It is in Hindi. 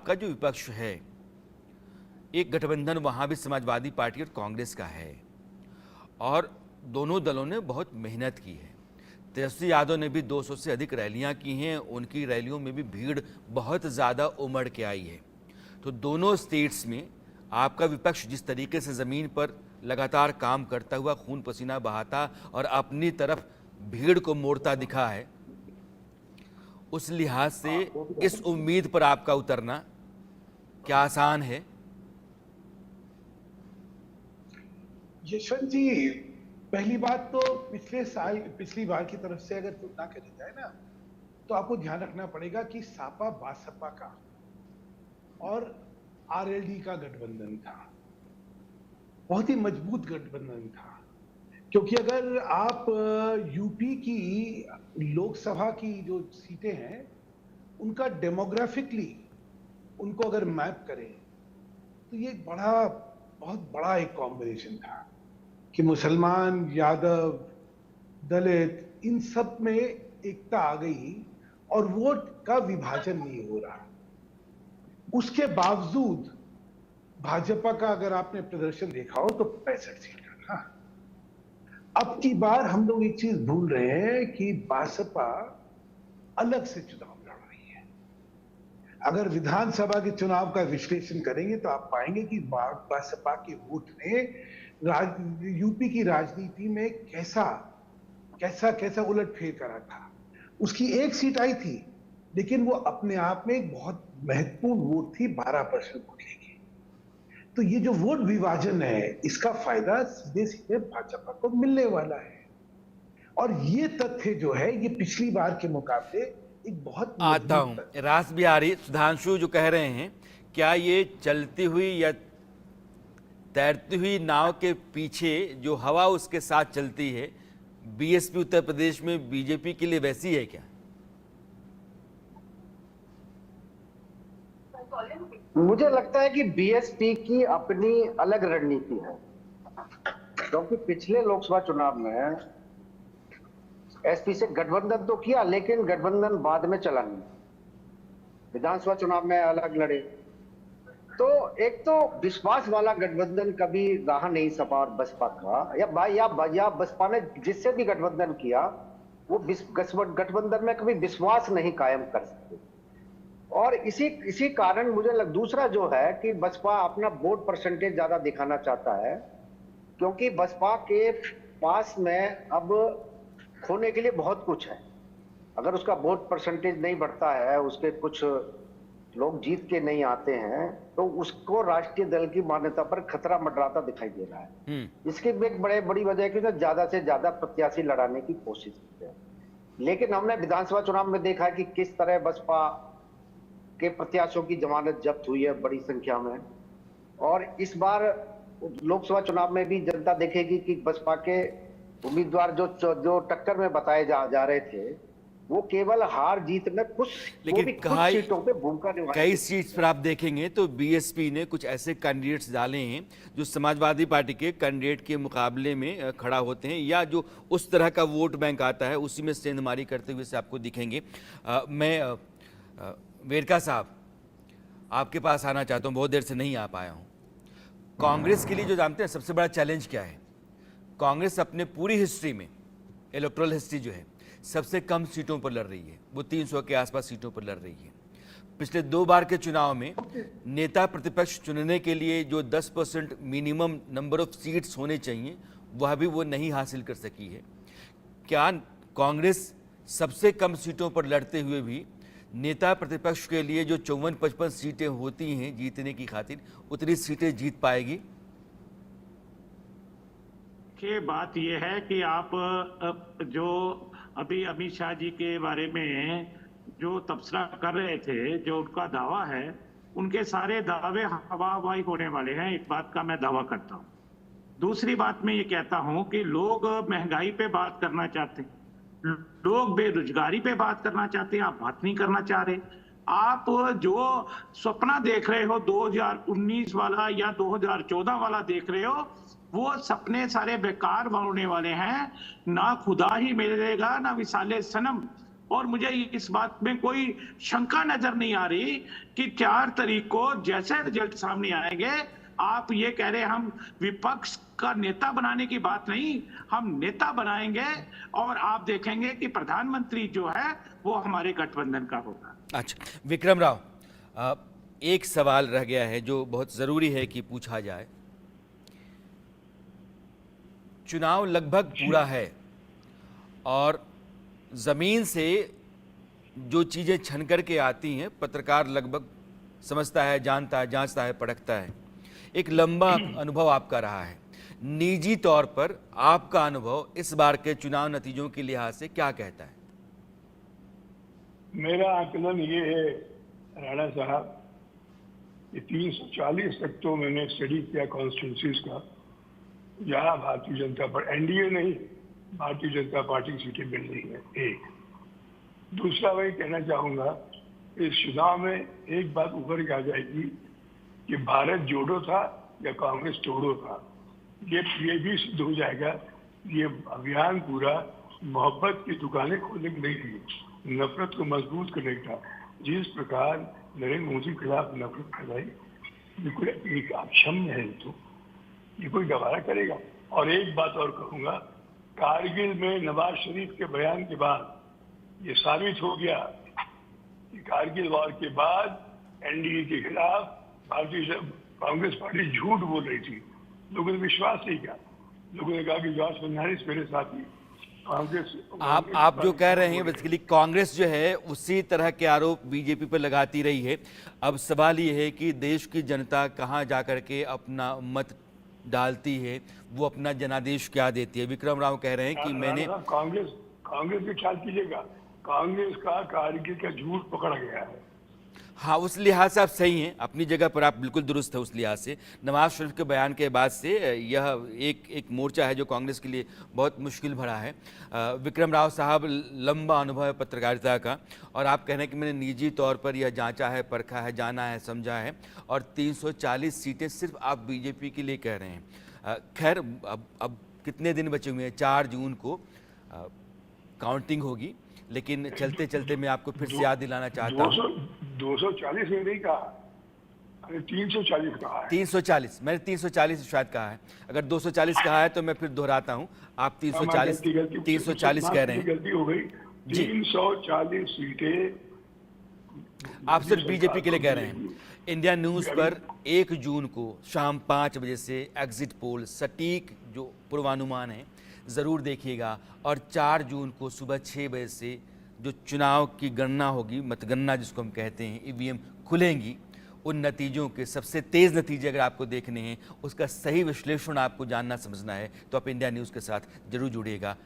आपका जो विपक्ष है, एक गठबंधन वहाँ भी समाजवादी पार्टी और कांग्रेस का है और दोनों दलों ने बहुत मेहनत की है। तेजस्वी यादव ने भी 200 से अधिक रैलियां की हैं, उनकी रैलियों में भी भीड़ बहुत ज़्यादा उमड़ के आई है। तो दोनों स्टेट्स में आपका विपक्ष जिस तरीके से ज़मीन पर लगातार काम करता हुआ खून पसीना बहाता और अपनी तरफ भीड़ को मोड़ता दिखा है, उस लिहाज से इस उम्मीद पर आपका उतरना क्या आसान है? यशवंत जी, पहली बात तो पिछली बार की तरफ से अगर तुलना करी जाए ना, तो आपको ध्यान रखना पड़ेगा कि सापा बासपा का और आरएलडी का गठबंधन था, बहुत ही मजबूत गठबंधन था। क्योंकि अगर आप यूपी की लोकसभा की जो सीटें हैं, उनका डेमोग्राफिकली उनको अगर मैप करें तो ये बहुत बड़ा एक कॉम्बिनेशन था कि मुसलमान, यादव, दलित, इन सब में एकता आ गई और वोट का विभाजन नहीं हो रहा। उसके बावजूद भाजपा का अगर आपने प्रदर्शन देखा हो तो 65 सीट था। अब की बार हम लोग एक चीज भूल रहे हैं कि भाजपा अलग से चुनाव लड़ रही है। अगर विधानसभा के चुनाव का विश्लेषण करेंगे तो आप पाएंगे कि भाजपा के वोट ने यूपी की राजनीति में कैसा उलटफेर करा था। उसकी एक सीट आई थी, लेकिन वो अपने आप में एक बहुत महत्वपूर्ण वोट थी, 12% वोट लेगी। तो ये जो वोट विभाजन है, इसका फायदा सीधे सीधे भाजपा को मिलने वाला है। और ये तथ्य जो है, ये पिछली बार के मुकाबले एक बहुत आता हूँ रास बिहारी सुधांशु जो कह रहे हैं, क्या ये चलती हुई या तैरती हुई नाव के पीछे जो हवा उसके साथ चलती है, बीएसपी उत्तर प्रदेश में बीजेपी के लिए वैसी है क्या? मुझे लगता है कि बीएसपी की अपनी अलग रणनीति है, क्योंकि पिछले लोकसभा चुनाव में एसपी से गठबंधन तो किया, लेकिन गठबंधन बाद में चला नहीं। विधानसभा चुनाव में अलग लड़े, तो एक तो विश्वास वाला गठबंधन कभी रहा नहीं सपा और बसपा का, या बसपा ने जिससे भी गठबंधन किया वो गठबंधन में कभी विश्वास नहीं कायम कर सकते। और इसी कारण मुझे दूसरा जो है कि बसपा अपना वोट परसेंटेज ज्यादा दिखाना चाहता है, क्योंकि बसपा के पास में अब खोने के लिए बहुत कुछ है। अगर उसका वोट परसेंटेज नहीं बढ़ता है, उसके कुछ लोग जीत के नहीं आते हैं, तो उसको राष्ट्रीय दल की मान्यता पर खतरा मंडराता दिखाई दे रहा है। इसकी एक बड़ी वजह है कि ज्यादा से ज्यादा प्रत्याशी लड़ाने की कोशिश करते हैं। लेकिन हमने विधानसभा चुनाव में देखा कि किस तरह बसपा के प्रत्याशियों की जमानत जब्त हुई है बड़ी संख्या में, और इस बार लोकसभा चुनाव में भी जनता देखेगी कि बसपा के उम्मीदवार जो टक्कर में बताए जा रहे थे, वो केवल हार जीत में कुछ सीटों पे भूमिका निभाई। कई सीट्स पर आप देखेंगे तो बीएसपी ने कुछ ऐसे कैंडिडेट्स डाले हैं जो समाजवादी पार्टी के कैंडिडेट के मुकाबले में खड़ा होते हैं, या जो उस तरह का वोट बैंक आता है उसी में सेंधमारी करते हुए से आपको दिखेंगे। मैं वेरका साहब आपके पास आना चाहता हूँ, बहुत देर से नहीं आ पाया हूँ। कांग्रेस के लिए जो जानते हैं सबसे बड़ा चैलेंज क्या है? कांग्रेस अपने पूरी हिस्ट्री में, इलेक्टोरल हिस्ट्री जो है, सबसे कम सीटों पर लड़ रही है, वो 300 के आसपास सीटों पर लड़ रही है। पिछले 2 बार के चुनाव में नेता प्रतिपक्ष चुनने के लिए जो 10% मिनिमम नंबर ऑफ सीट्स होने चाहिए, वह भी वो नहीं हासिल कर सकी है। क्या कांग्रेस सबसे कम सीटों पर लड़ते हुए भी नेता प्रतिपक्ष के लिए जो 54-55 सीटें होती हैं जीतने की खातिर, उतनी सीटें जीत पाएगी? के बात यह है कि आप जो अभी अमित शाह जी के बारे में जो तबसरा कर रहे थे, जो उनका दावा है, उनके सारे दावे हवा हवाई होने वाले हैं। एक बात का मैं दावा करता हूं। दूसरी बात मैं ये कहता हूं कि लोग महंगाई पे बात करना चाहते हैं, लोग बेरोजगारी पे बात करना चाहते हैं, आप बात नहीं करना चाह रहे। आप जो सपना देख रहे हो 2019 वाला या 2014 वाला देख रहे हो, वो सपने सारे बेकार होने वाले हैं। ना खुदा ही मिलेगा, ना विसाले सनम और मुझे इस बात में कोई शंका नजर नहीं आ रही कि 4 तारीख को जैसे रिजल्ट सामने आएंगे, आप ये कह रहे हैं हम विपक्ष का नेता बनाने की बात नहीं, हम नेता बनाएंगे और आप देखेंगे कि प्रधानमंत्री जो है वो हमारे गठबंधन का होगा। अच्छा विक्रम राव, एक सवाल रह गया है जो बहुत ज़रूरी है कि पूछा जाए। चुनाव लगभग पूरा है और ज़मीन से जो चीज़ें छन कर के आती हैं पत्रकार लगभग समझता है, जानता है, जांचता है, परखता है। एक लंबा अनुभव आपका रहा है। निजी तौर पर आपका अनुभव इस बार के चुनाव नतीजों के लिहाज से क्या कहता है? मेरा आकलन ये है राणा साहब कि 340 तक तो मैंने स्टडी किया कॉन्स्टिट्यूंसीज का, जहाँ भारतीय जनता पार्टी, एनडीए नहीं, भारतीय जनता पार्टी की सीटें मिल रही है। एक दूसरा वही कहना चाहूंगा, इस चुनाव में एक बात उभर के आ जाएगी कि भारत जोड़ो था या कांग्रेस तोड़ो था। ये भी सिद्ध हो जाएगा। ये अभियान पूरा मोहब्बत की दुकानें खोलने की नहीं थी, नफरत को मजबूत करने का। जिस प्रकार नरेंद्र मोदी के खिलाफ नफरत फैलाई, ये कोई एक अक्षम्य है, तो ये कोई गवारा करेगा। और एक बात और कहूंगा, कारगिल में नवाज शरीफ के बयान के बाद ये साबित हो गया कि कारगिल वॉर के बाद एनडीए के खिलाफ भारतीय कांग्रेस पार्टी झूठ बोल रही थी। लोगों ने विश्वास नहीं किया। लोगों ने कहा कि जॉर्ज फर्नांडिस मेरे साथी। कांग्रेस आप जो कह रहे हैं बेसिकली कांग्रेस जो है उसी तरह के आरोप बीजेपी पर लगाती रही है। अब सवाल ये है कि देश की जनता कहाँ जा कर के अपना मत डालती है, वो अपना जनादेश क्या देती है। विक्रम राव कह रहे हैं कि मैंने कांग्रेस भी ख्याल कीजिएगा, कांग्रेस का कारगिल का झूठ पकड़ा गया है। हाँ, उस लिहाज से आप सही हैं, अपनी जगह पर आप बिल्कुल दुरुस्त है। उस लिहाज से नवाज शरीफ के बयान के बाद से यह एक मोर्चा है जो कांग्रेस के लिए बहुत मुश्किल भरा है। विक्रम राव साहब, लंबा अनुभव है पत्रकारिता का और आप कह रहे हैं कि मैंने निजी तौर पर यह जांचा है, परखा है, जाना है, समझा है और 340 सीटें सिर्फ आप बीजेपी के लिए कह रहे हैं। खैर अब कितने दिन बचे हुए हैं? 4 जून को काउंटिंग होगी, लेकिन चलते चलते मैं आपको फिर से याद दिलाना चाहता हूँ 240 में नहीं कहा, अरे 340 कहा है। 340, मैंने 340 शायद कहा है। अगर 240 कहा है तो मैं फिर दोहराता हूँ, आप 340 कह रहे हैं। गलती हो गई। 340 सीटें आप सिर्फ बीजेपी के लिए कह रहे हैं। इंडिया न्यूज़ पर 1 जून को शाम 5 बजे से एग्जिट पोल सटीक जो पूर्वानुमान है ज़रूर देखिएगा और 4 जून को सुबह 6 बजे से जो चुनाव की गणना होगी, मतगणना जिसको हम कहते हैं, ईवीएम खुलेंगी। उन नतीजों के सबसे तेज़ नतीजे अगर आपको देखने हैं, उसका सही विश्लेषण आपको जानना समझना है तो आप इंडिया न्यूज़ के साथ जरूर जुड़िएगा।